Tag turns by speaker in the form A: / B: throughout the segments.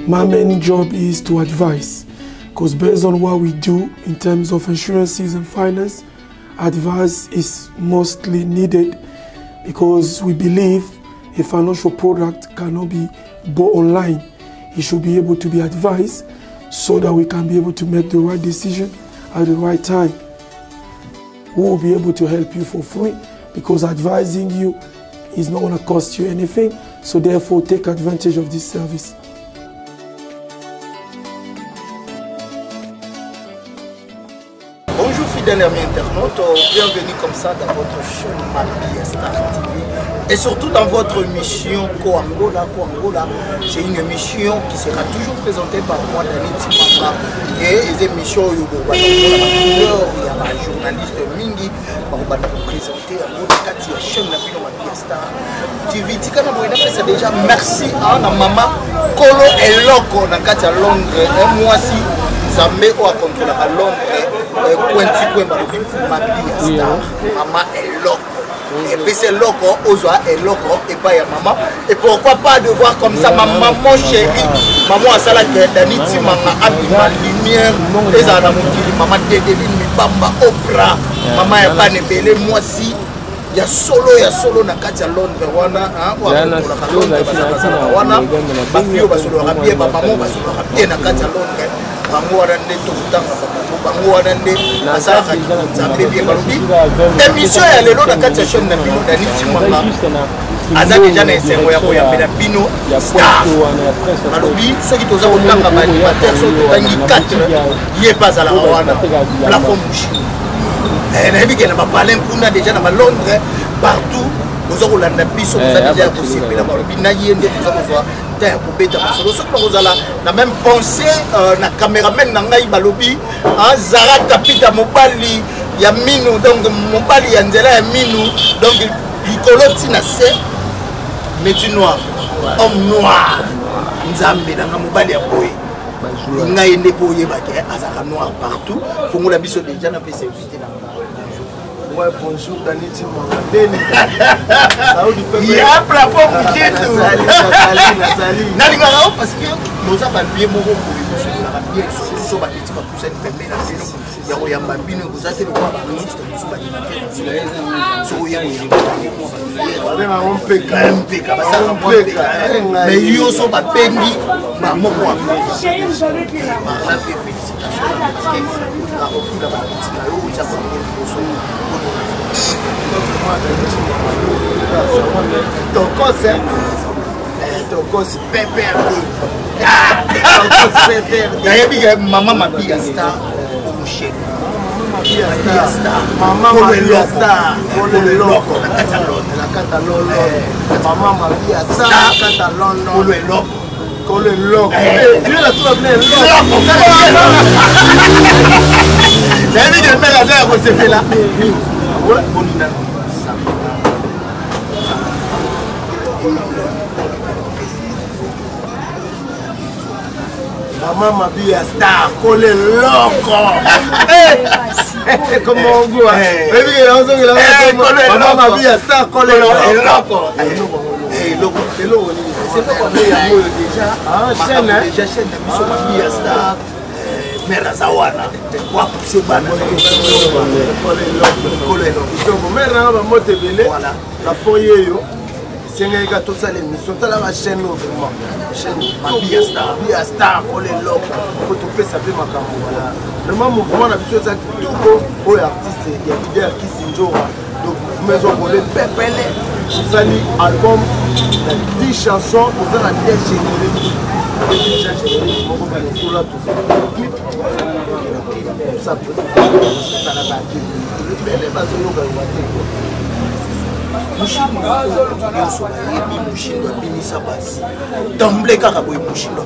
A: My main job is to advise, because based on what we do in terms of insurances and finance, advice is mostly needed, because we believe a financial product cannot be bought online. It should be able to be advised so that we can be able to make the right decision at the right time. We will be able to help you for free, because advising you is not going to cost you anything, so therefore take advantage of this service.
B: Bonjour fidèles amis internautes, bienvenue comme ça dans votre chaîne Mapia Star TV et surtout dans votre émission Coangola. C'est une émission qui sera toujours présentée par moi, Dani Timamba, et les émissions où il y a un journaliste Mingi qui va présenter la chaîne Mapia Star TV. C'est déjà merci à la maman Kolo et Loco dans Katia Londres et moi aussi. Zamé ou à contrôler à Londres, maman est loco. Et puis c'est loco, Ozoa est loco, et pas ya maman. Et pourquoi pas de voir comme ça ma maman chérie, maman a ça la Dani Timamba, Abima Lumière, et ça a maman Dédéline, Mibamba, Oprah, maman est pas nebelé, moi si. Il y a solo na Katia Londres wana ou à Londres wana ba fio ba solo rapie ba maman ba solo rapie na Katia Londres bango wana nde tokutanga bango wana nde asala ka nzambe bien balobi émission ya lelo na Katia chaîne na bino Dani Timamba aza déjà na esengo ya koyambela bino star balobi soki toza kotanga ba animateur so totangi 4 ye pas ala wana plafond bouché. On a parlé déjà dans Londres, partout. Nous avons la biso, nous avons déjà possible. La même pensée, la caméraman Nangaï Balobi, Zara Tapita Mobali, Yamino, donc Mobali Yanzela Yamino, donc Bicolotina C, métier noir, homme noir, Nzambe, Mobali Aboy. Ngaï Neboye Baké, Azara noir partout. Faut nous la biso déjà, n'a pas été ouais, bonjour Dani Timamba. Il y a un plafond bouché tout. Parce que nous avons bien mon rôle pour les choses. Nous avons bien sur la petite pousse une pépé la saison. Il y a un bambino, vous avez le roi bariste, nous sommes animateurs. Mais ils sont pas pénis. Maman, moi. Ton cos, pépé. nayebi mama Mabia Star omusheni
C: Maman Mabia Star Loko la Catalogne Maman Mabia Star Catalogne Kolo Loko tu la trouves bien Loko
B: nayebi que mère azaya kosepela
C: Maman Mabia Star Kolo Loko comment on voit Maman Mabia Star Kolo Loko c'est pas comme chaîne
B: déjà chaîne de Mabia Star mère Zawana wa pousser bana
C: mère na moto belé la foyer yo senga ka to sala émission tala la chaîne vraiment chaîne
B: Mabia
C: Star Kolo Loko faut to pesa pe makambo voilà vraiment mouvement na biso ça tout o artiste ya leader qui sinjora donc maison volé pepele sali album 10 chansons pour la dernière générique
B: d'emblée kaka boye mushindo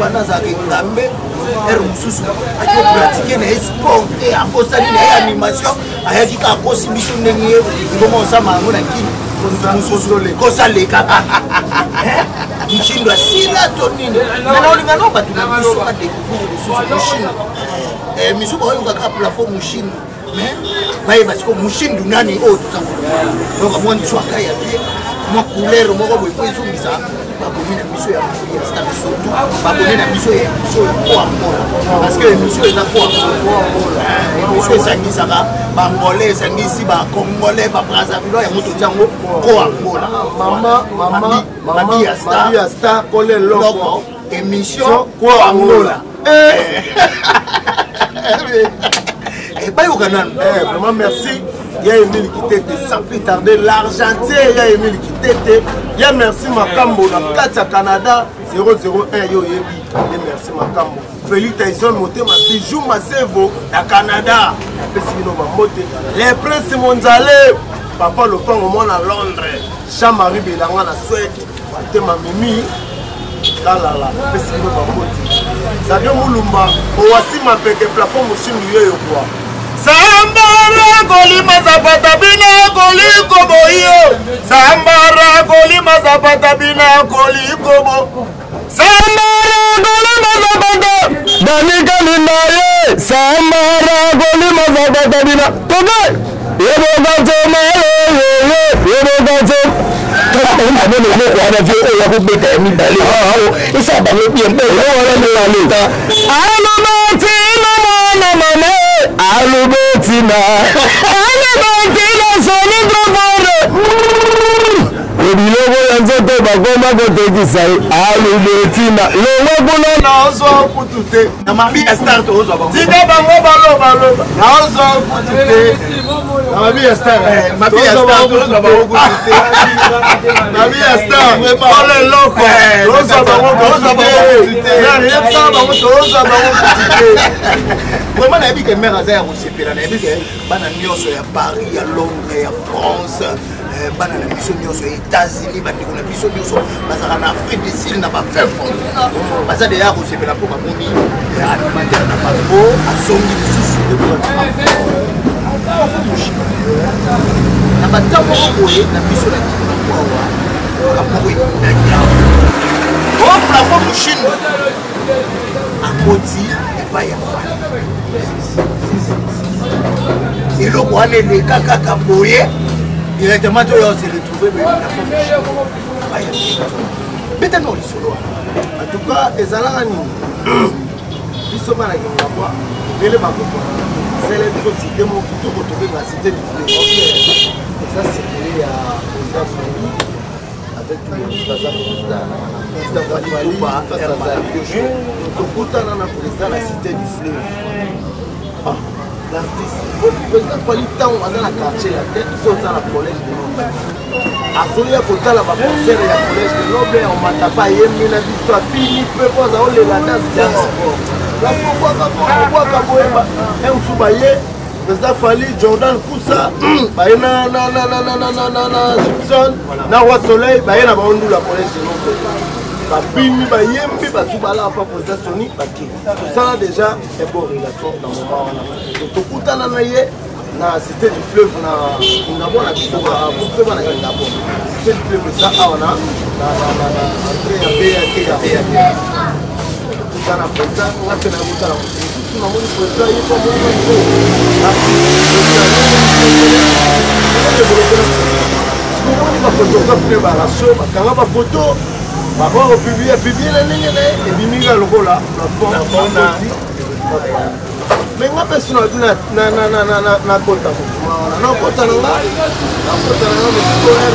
B: banazake ngambe ere mosusu akopratike na esport te akosali na ye animation ayaki ka akosi biso ndenge ye ngoma osama yango na kini mosusu kosaleka mushindo asila to nini mena olingana bato na biso badécouvrir lisusu mushindo misuku oyokaka plafond mushindo mais bayeba siko mushindu nani oyo tozangoloa donc mwa nswaka ya vie mwa couleur moko boye po ezongisa bakomi na biso ya Mabia Star surtout bakomi na biso ya koambola parce que émission eza koambola émission esangisaka bangolais esangisi bacongolais babrazzaville yango totiango koambola
C: Mabia Star Kolo Loko
B: émission koambola
C: vraiment merci. Il y a Emile qui t'était sans plus tarder. L'Argentin, il y a Emile qui t'était. Il y a merci Makambo, la 4 Canada 001 yo yebi. Et merci Makambo. Félix Tyson monté ma bijou Masevo à Canada. Les princes mondialais. Papa le temps au monde à Londres. Jean-Marie Belanga la Suède. Monté ma mimi. Là là là. Sadio Moulumba. Oasi ma peke plafond machine yo quoi. Sambara kolima zapata bina koliko boyo. Sambara kolima zapata bina koliko bo. Sambara kolima zapata dani kalina ye. Sambara kolima zapata bina tobe. Yebo gato malo yebo gato. On a donné le mot on a vu on a coupé ta mi d'aller. Et ça va bien bien. On a mis la Alubetina, Sony Gravore. Obilogo yanzote bagoma kotekisai. Alubetina, logo kuna naozo kutute.
B: Na Mabia Star to ozo bango.
C: Tika bango balo. Naozo kutute. Na Mabia Star.
B: Mabia Star to ozo bango kutute.
C: Mabia Star. Kolo Loko. Ozo bango kutute. Ya yepsa bango to ozo bango kutute.
B: Vraiment na yebi ke mère azaya kosepela na yebi ke bana nyonso ya Paris ya Londres ya France bana na biso nyonso ya États-Unis bandeko na biso nyonso bazala na Afrique du Sud na bafin continent baza deya kosepela mpo bamoni animateur na bango asongi lisusu na batango boye na biso na kina kwawa kamoko enakia o plafond mushindo akoti epai ya fani eloko wana eleka kaka boye directement to yo se retrouver betano lisolo
C: en tout cas ezalaka nini biso bana kingabwa bele bakoko sele biso cité mo kitoko tobenga cité du fleuve ça c'est ya président Fali avec tous les présidents tokutana na président la cité du fleuve l'artiste. Président Fali tant on a la quartier la tête, ils sont dans la collège de Noble. Azoya kota la concert ya collège de Noble, on m'a pas yemmi na biso fini peu pour ça on les la danse. La pourquoi kaboeba un soubaye président Fali Jordan Koussa baye na Gibson na Roi Soleil baye na baondu la collège de Noble. Babini bayembi bazubala pa président Sony baki. Tout ça déjà est bon relation dans mon moment. Donc kutana na ye na cité du fleuve na ngabo na kisoba pour faire na ngabo. Cité du fleuve ça awana na entrée ya PAT. Kutana président na pena kutana. Tuna moni président yi ko mo ko. Na photographe ba la show ba kanga ba photo. Bako publier la ligne et bimiga lokola na fona mais nga personne na kota na kota na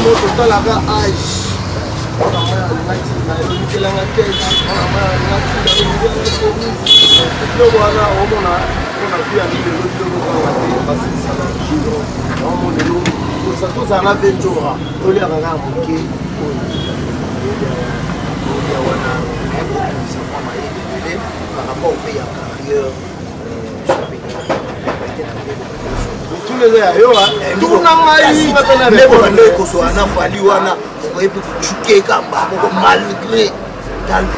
C: mo total aga age na nga cage na wana omona na pia ni le ça na ventura oli aga moke par rapport au pays en carrière tous les ayo tout na ngai ko so ana fali wana ko epi chuke kamba ko malgré dans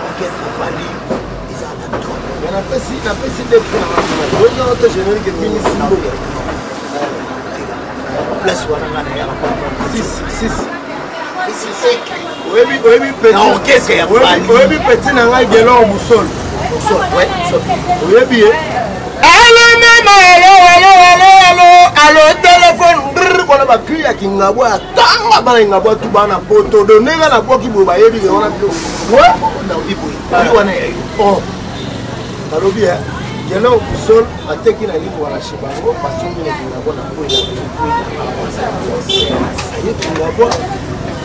C: orchestre fali izana to na pesi de pour na autre générique que ministre place wana ngana ya 6 oui, petit. Non, qu'est-ce qu'il y a? Oui, petit, n'a pas de l'homme au sol. Ouais, oui, bien. Allô, maman, allô, téléphone. On a pas crié à Kingabo, à Tanga, il n'a pas tout bas, photo, donner la boîte qui vous voyez, on a plus. Ouais, on a dit, oh, allô, bien. Il y a au sol, à Tekin, à l'île, à la Chibango, parce qu'on est dans la bonne approche.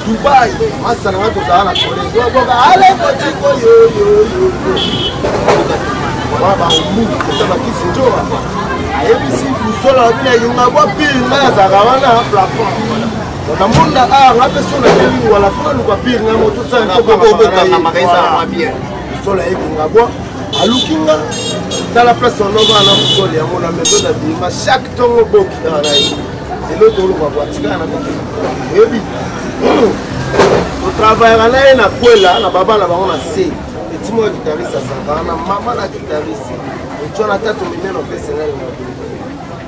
C: Dubai, masa na watu zaana college. Waboga ale kotiko yo. Baba umu kutaba kisinjoa. Ayebisi kusola bila yunga wapi ngaya za gawana plafond. Wana munda ngape sola yeli wala funa lukwa pire nga moto sa
B: na magaisa na mabia.
C: Sola yeki ngabwa alukinga dans la place on va na kusola ya mona mezo da bima chaque tongo boki na rai. Elo tolo kwa tika na boki. Yebi au travail là na kwela na baba na bango na se petit moi guitariste ça na maman na guitariste et tu as tatu mineno pesa na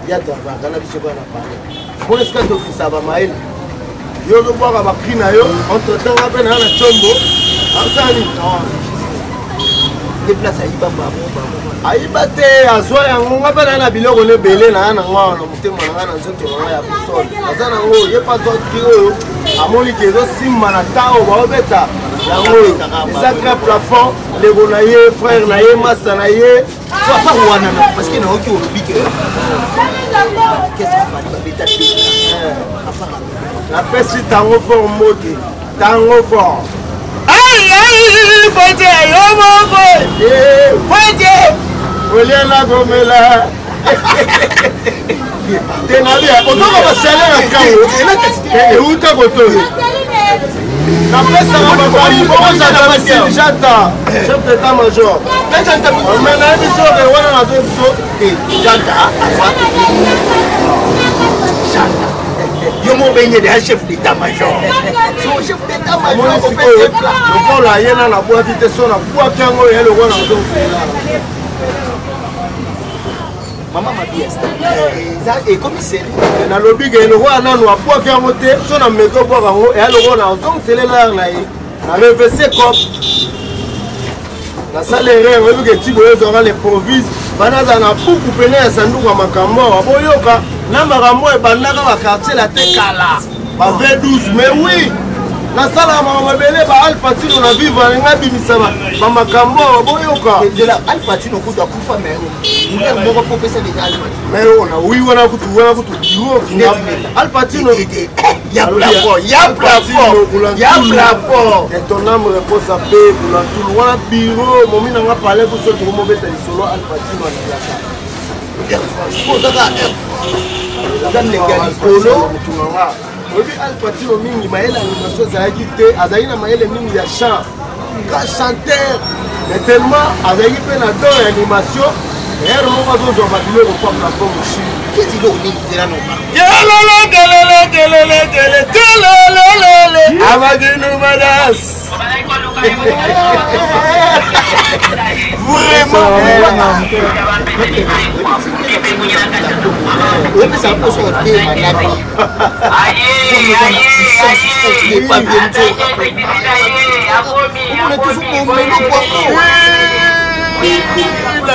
C: ya travail kana biso bana pa pour est-ce que tu ça va mail yo zo boka ba krina yo entre temps ape na chombo asani déplace ayiba baba ayiba te azwa yango ngape na biloko ne belé na ngwa na mutema na nzoto ya bisol azana ngo ye pas d'autre que amoni kezo simba na tao baobeta yango sacré plafond le bonaye frère na ye masa na ye
B: soit wana parce que na oki olobi que qu'est-ce que fali ba beta
C: la pesi tango fort mode tango fort aïe foje yo moko foje oliana gomela tenabia otoko basale na kango euta kotoyo na pesa na babali boza jata chef d'état-major mais na biso ke wana na biso
B: jata yo mo benye de chef d'état-major so chef d'état-major ko pese
C: ko la yena na boati te so na boati yango yelo wana zo
B: Maman m'a dit et comme c'est
C: na lobby ke lo wana no boati yango te so na meko boaka yango e lo wana zo sele la na yi na reverser cop na salaire ngo ke tibo zo ga les provinces bana za na puku pene ya sanduku ya makambo aboyoka na makambo e bandaka ba quartier la te kala ba V12 mais oui na sala mama bele ba Alpatino na vivre nga bimisa ba makambo boyoka
B: de la Alpatino kuta kufa mais on moko professeur de Alpatino
C: mais on a oui wana kutu bureau Alpatino
B: ya plafond
C: et ton âme repose à paix pour la tout wana bureau momi na nga parler pour ce tout mo beta solo Alpatino na
B: Air France. Ozaka Air France. Dans les gars Polo.
C: Obi Alpatino mingi maela animation zalaki te azali na maele mingi ya chant. Grand chanteur. Mais tellement azali pe na don animation. Et on va nous en battre comme la forme aussi.
B: Qu'est-ce qu'il y a non?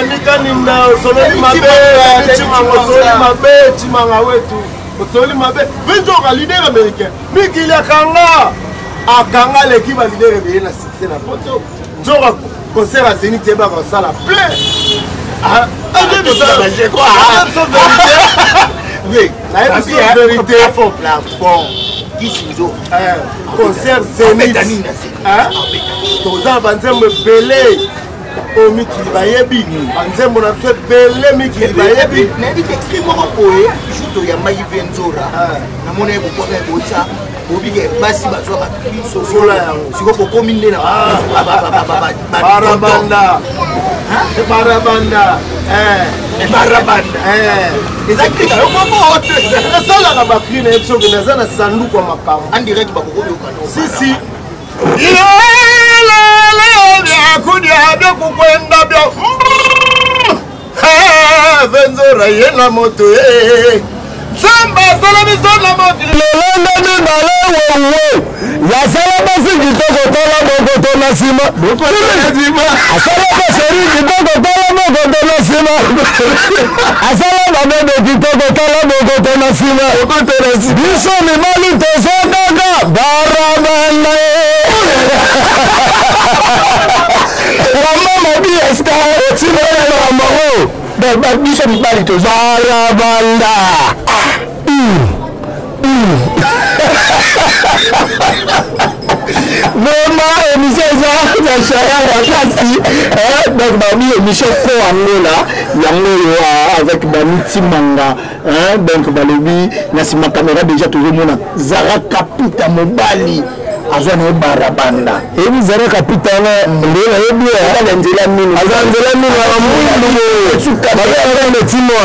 C: Nikaninda sololi mabe chimanga wetu sololi mabe benzoka leader américain mikili akanga l'équipe à leader de la succès na poto nzoka concert à Zénith eba ko sala plein oui la vérité
B: fond plafond qui sizo
C: concert Zénith toza banzembe belé o mikili bayebi anzembo na fe belé mikili bayebi
B: na dit écrit moko poé jour ya mayi venzora na mona ko ko botsa obige basi bazwa
C: sosola yango
B: siko ko komine na
C: barabanda
B: exactly yo moko
C: sala na bakrine etsoke naza na sandu kwa makambo
B: en direct ba ko yoka
C: si kudia bya kukwenda bya venzora yena moto samba sala misona moto lelenda ni balewo ya sala basi kitoko tola bogoto na sima asala baseri kitoko tola bogoto na sima asala babebe kitoko tola bogoto na sima biso ni mali tozodaga barabana Mama bi esta otimo na mama ba biso mi bali to barabanda Mama émission ça na chaya la kasi donc babi émission ko angola yango avec Baniti Manga donc balobi na sima caméra déjà toujours mona Zara Kapita Mobali azwana barabanda ebi Zara Kapita na ndela yebi ala nzela mini azanzela mini wa mundu tsuka ba metimo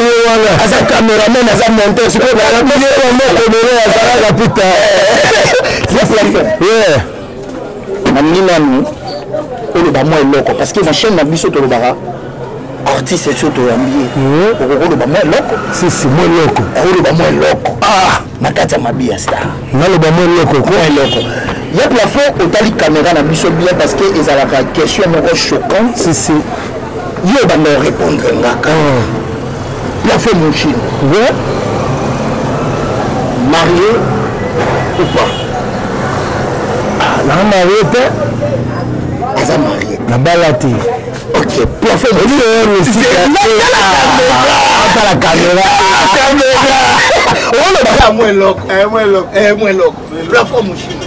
C: yo wala asa cameraman asa monteur siko ba la Zara Kapita yeah naminanu ole ba moi loko parce que ma chaîne na biso to lobara artiste surtout ambié okolo ba moi loko si moi loko okolo ba moi loko nakata mabia star nalo ba moi loko ko loko ya plafond otali caméra na biso bien parce que ezalaka question moko choquant si yo ba me répondre ngaka plafond mon chien ouais marié ou pas na marié te asa marié na balati ok plafond musique la caméra on le moins loco plafond musique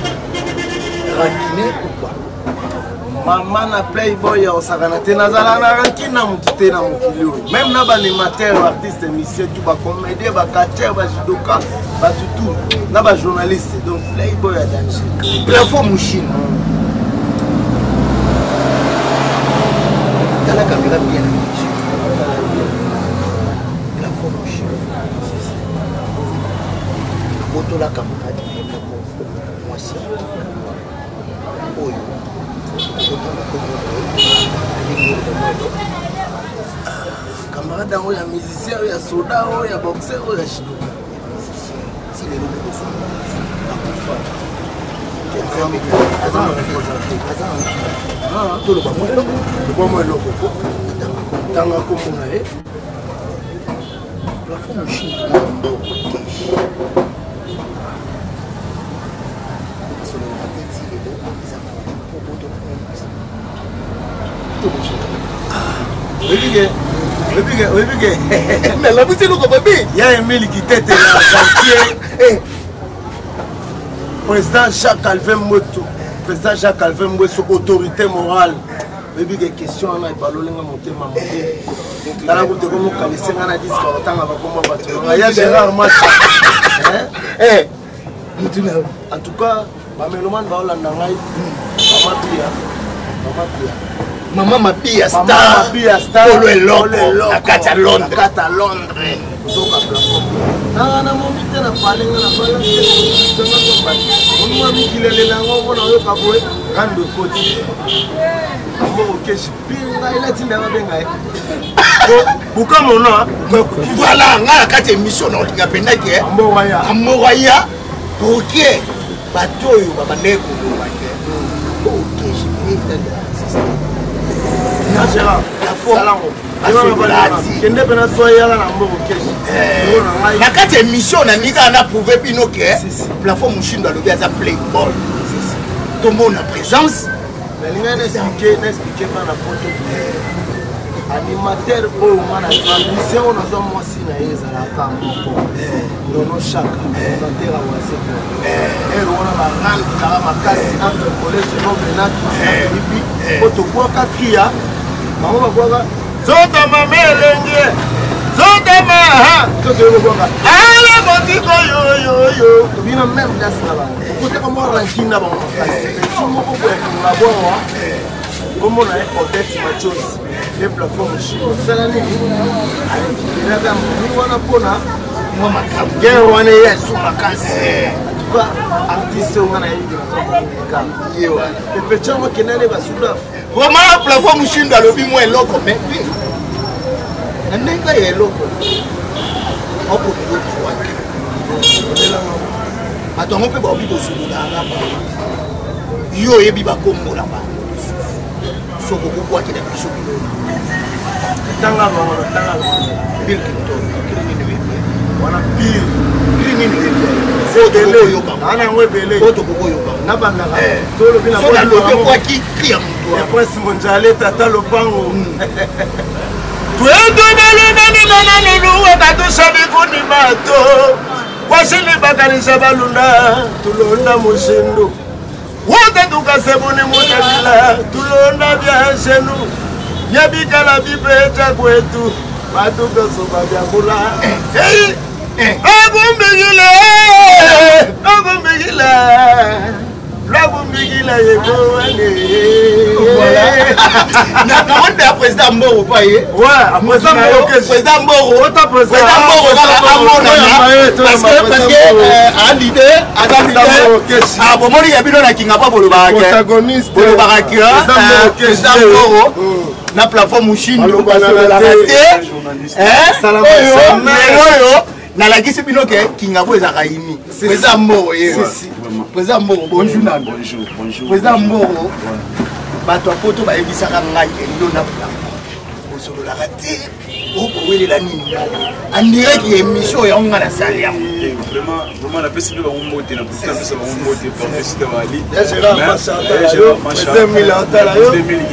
C: rancune ou pas maman na playboy au saganate nazala na rancune na mutute na mukilio même na animateur artiste monsieur tu ba comédien ba catcher ba judoka ba tutu na ba journaliste donc playboy a danger
B: plafond musique la caméra bien la formation auto la caméra moi si
C: camarade ya musicien ya soda ya boxeur ya shidoka si les locaux sont tout le bon loco tanga komona
B: la formation
C: mais la boutique nous bébé il y a Emile qui tête là chantier président Jacques Calvin Moto président Jacques Calvin Moto autorité morale Baby, des questions, on a ballonné mon thème. Dans la route de Gomo, quand les Sénats disent qu'on attend avant comment battre. Il y a Gérard Match. En tout cas, ma mélomane va au Landangaï.
B: Maman Mapia Star. Polo et Loco. À Londres.
C: À Londres. Ah, na mon bité na parlé na parlé. On m'a mis qu'il est là, on a eu kaboué. Rando côté. Amour ok, je pinga, il a dit là benga. Pourquoi mon nom?
B: Voilà, on a quatre émissions dans le Pénaké. Amoraya. Ok. Bateau, on va aller pour le ok, je pinga.
C: Na Gérard, la foi.
B: Na kati émission na nika na prouvé pino que plafond Mouchindo a levé à Playboy. Tout le monde a présence.
C: Mais il n'a expliqué pas la photo. Animateur au transmission on a moi si na ezala ka moko. Nono chaka. On terra wa et on a la grande makasi entre collège no Benat et puis otoboka kia. Maman va voir Zota mamelenge Zota maha Zota yoboka Ala motiko yo Bina même place là-bas côté comme on ranking là-bas si mon copain la boire comme on a un hôtel machos les plafonds chino ça ni allez là on a pona moi ma guerre on est sous ma case artiste on a eu le petit moi qui n'allait pas sous là
B: vraiment la plateforme Mouchindo a lobby moins loco mais oui nanga est loco on peut attends on peut pas oublier sur là yo yebi ba kombo là bas soko ko kwa kile biso
C: tanga
B: Bill Clinton
C: wana Bill
B: foto yoka
C: ana ngwebele
B: foto yoka
C: na banga tolo bina
B: so la lobe kwa ki kriya
C: le prince mondial tata lopango
B: twendo nani wakati sabi kuni mato wasili bakanisha balunda
C: tulonda Mouchindo
B: wote tukasebuni mutabila tulonda bya shenu nyabikala bibeja kwetu
C: batuka soba bya kula
B: Agumbigila yekowane. Na comment est président Mboro pas yé?
C: Ouais,
B: président Mboro. Parce que à l'idée, à bon moment il y a bien na kinga pas bolo baraka.
C: Protagoniste.
B: Bolo baraka. Président Mboro. Na plateforme Mouchindo. Na la gisi bino ke kingabo ezaka yini président Mboro ye président Mboro bonjour président Mboro bato apoto ba ebisaka ngai ndo na osolo la rati o wele la nini en direct émission ya ngana salia
D: vraiment la peste de la montée na peste de la montée pour décider wali
C: Gérard Machata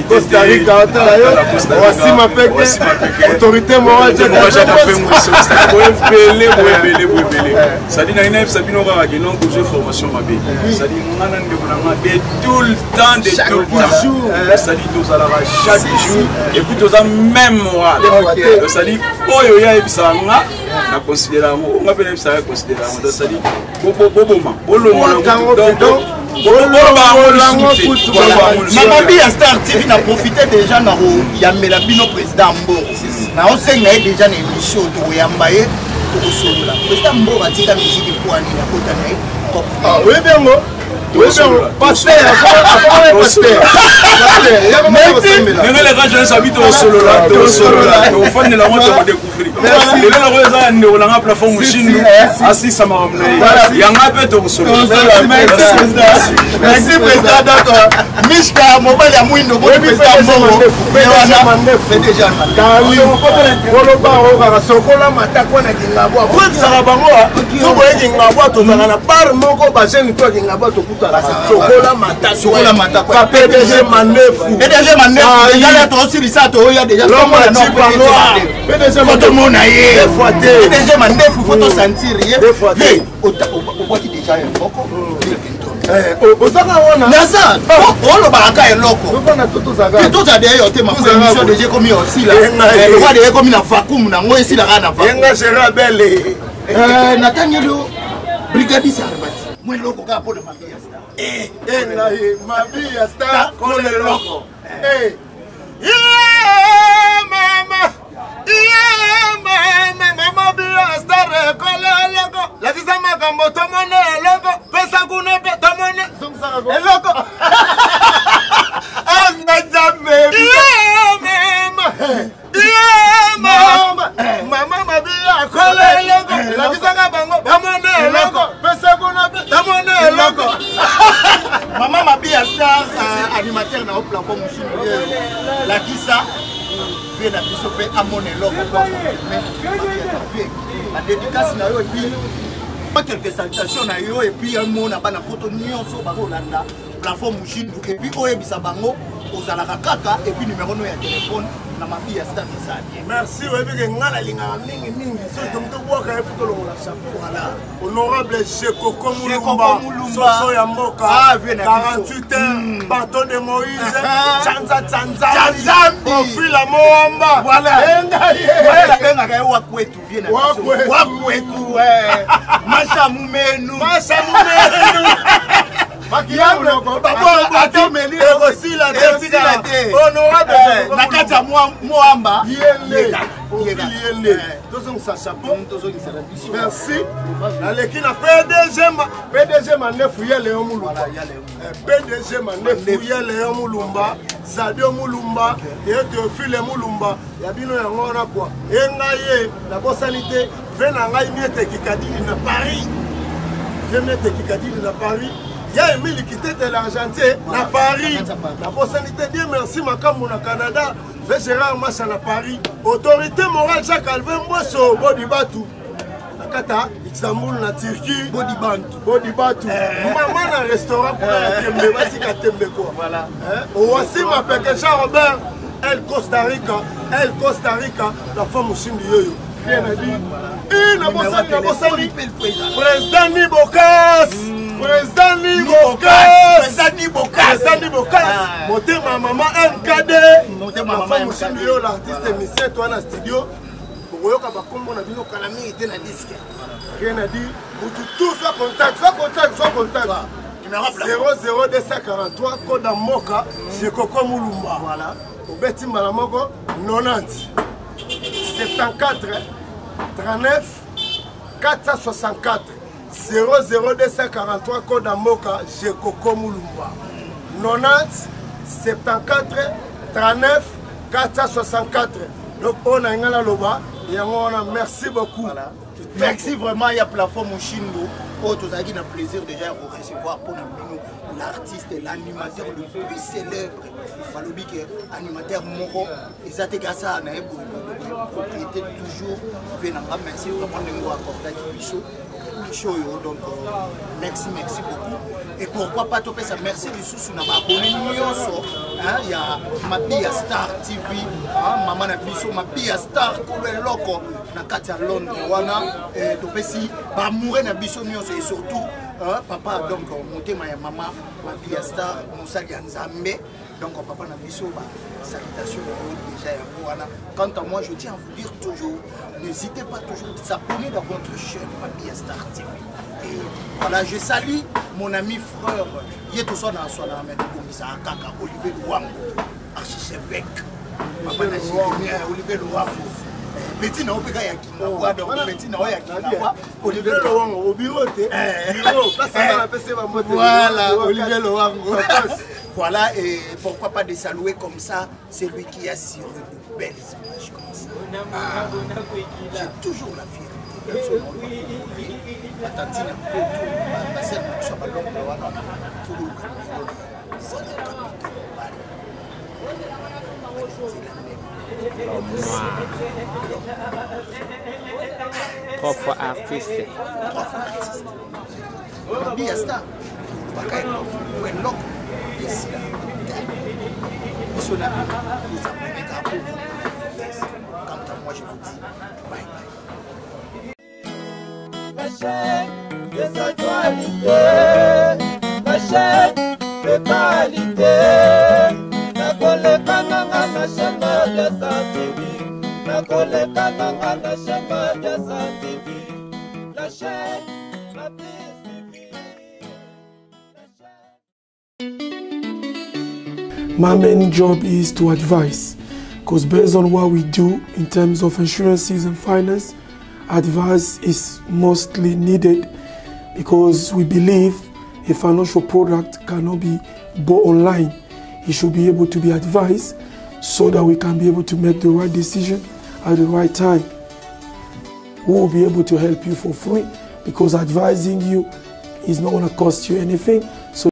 C: Costa Rica Wasima Peke autorité morale
D: ça dit na ina sabino ka ke non pour formation mabe ça dit ngana ndeko na mabe tout le temps ça dit tous à la chaque jour et puis tous en même moral ça dit oyo ya ebisa nga na considérer on appelle ça considérer ça dit boboma
B: Mamambi ya Star TV na profiter déjà na yambela bino président Mboro na osenga déjà na émission to yamba ye to solola président Mboro atika musique pour ani na kota na
C: ah oui bien moi pasteur
D: mais les gens je s'habite au solo là au fond de la moto découvrir et là la rosa ne on a plafond Mouchindo assis ça m'a amené il y a un peu de solo
B: merci président d'accord Mishka mobile ya Mwindo bon président Mboro c'est déjà
C: kali bolo ba o ka sokola matako na kingabo ko tsara bango so boye kingabo to zanga na bar moko ba jeune to kingabo to kuta
B: sokola mata
C: kwa PDG Manefu
B: déjà to aussi ça to ya déjà
C: l'homme a dit par noir PDG
B: photo mona ye PDG Manefu photo sentir ye
C: deux fois
B: au quoi qui déjà un beaucoup
C: ozaka wana
B: naza olobaka eloko toza de yo te mamission déjà komi osila lokwa de komi na vacuum nango esilaka na vacuum
C: yenga gérard bele
B: Nathaniel brigadiste arbati moi eloko kaka mpona mabia star
C: ngai mabia star kole eloko mama bia star kole eloko lakisa makambo tomone eloko pesa kuna pe tomone eloko anga jambe mama mabia kole eloko lakisa bango tomone eloko pesa kuna pe tomone eloko
B: mama mabia star animateur na plafond mushimbi lakisa vie na biso pe amone eloko la dédicace na yo epi quelques salutations na yo epi amona bana poto nyonso bakolanda plafond mushindu epi oyebisa bango ozalaka kaka epi numéro no ya téléphone na mabia star misali
C: merci oyebike ngala lingaka mingi soki mtobwaka ye futo longola chapeau voilà honorable Jekoko Mulumba soso ya mboka 48 bateau de Moïse Tsanzambi profila Moamba
B: voilà la bengaka ye wakwetu vie na wakwetu masha mumenu nakati moamba
C: tozongisa chapeau merci naleki na PDG manefu ye Léon Mulumba PDG manefu ye Léon Mulumba Zadio Mulumba ye Théophile Mulumba ya bino yango wana kwa engai ye na bosani te ve na ngai miete kikadili na Paris miete kikadili na Paris ya Emile Kitete l'Argentier na Paris na bossanité Dieu merci makambo na Canada ve Gérard Massa na Paris autorité morale Jacques Alvin Mbosso Bodibatu nakata Istanbul na Turquie Bodibatu mama na restaurant pour tembe batika tembe quoi voilà aussi ma peke Jean Robert El Costa Rica la femme mushindi yoyo bien a dit na bosani président Nibokas Président Nibokas motema mama MKD motema mama MKD yo l'artiste émission toi na studio boyoka bakombo na bino kala mingi te na disque rien a dit tout soit contact numéro 00243 code Moka Jekoko Mulumba voilà obeti mbala moko 90 74 39 464 00243 code Moka Jekoko Mulumba 90 74 39 464 donc on a ngala loba yango on a merci beaucoup voilà.
B: Merci vraiment il y a plafond Mushindo autres qui n'a plaisir déjà de recevoir pour nous l'artiste et l'animateur le plus célèbre Balobi qui est animateur moko ezate kasa na propriété toujours venanga merci vraiment nengo accordé biso show donc merci beaucoup et pourquoi pas topé ça merci du sous na abonné nyonso hein il y a Mabia Star TV hein maman na biso Mabia Star ko loko na kati ya Londres wana topé si ba mourir na biso nyonso et surtout papa donc motema ya maman Mabia Star Moussa Nzambe donc papa na biso ba salutation déjà ya wana quant à moi je tiens à vous dire toujours n'hésitez pas toujours à s'abonner dans votre chaîne Mabia Star TV et voilà je salue mon ami frère Yeto na sona mais komisa kaka Olivier Luambo archevêque papa na Olivier Luambo petit na opeka ya kinga donc petit na ya kinga Olivier
C: Luambo au bureau te bureau ça na pese ba moto
B: voilà Olivier Luambo voilà et pourquoi pas de saluer comme ça celui qui a sur de belles images comme ça j'ai toujours la fierté Atantine la scène de Chabalon
E: Propre artiste.
B: Mabia Star quant à moi je vous dis bye bye.
F: La chaîne des actualités, la qualité. Na koleka nanga na shema ya santivi. Na koleka nanga na shema ya santivi. La chaîne, ma PCV.
A: My main job is to advise, because based on what we do in terms of insurances and finance, advice is mostly needed, because we believe a financial product cannot be bought online. It should be able to be advised so that we can be able to make the right decision at the right time. We will be able to help you for free, because advising you is not going to cost you anything.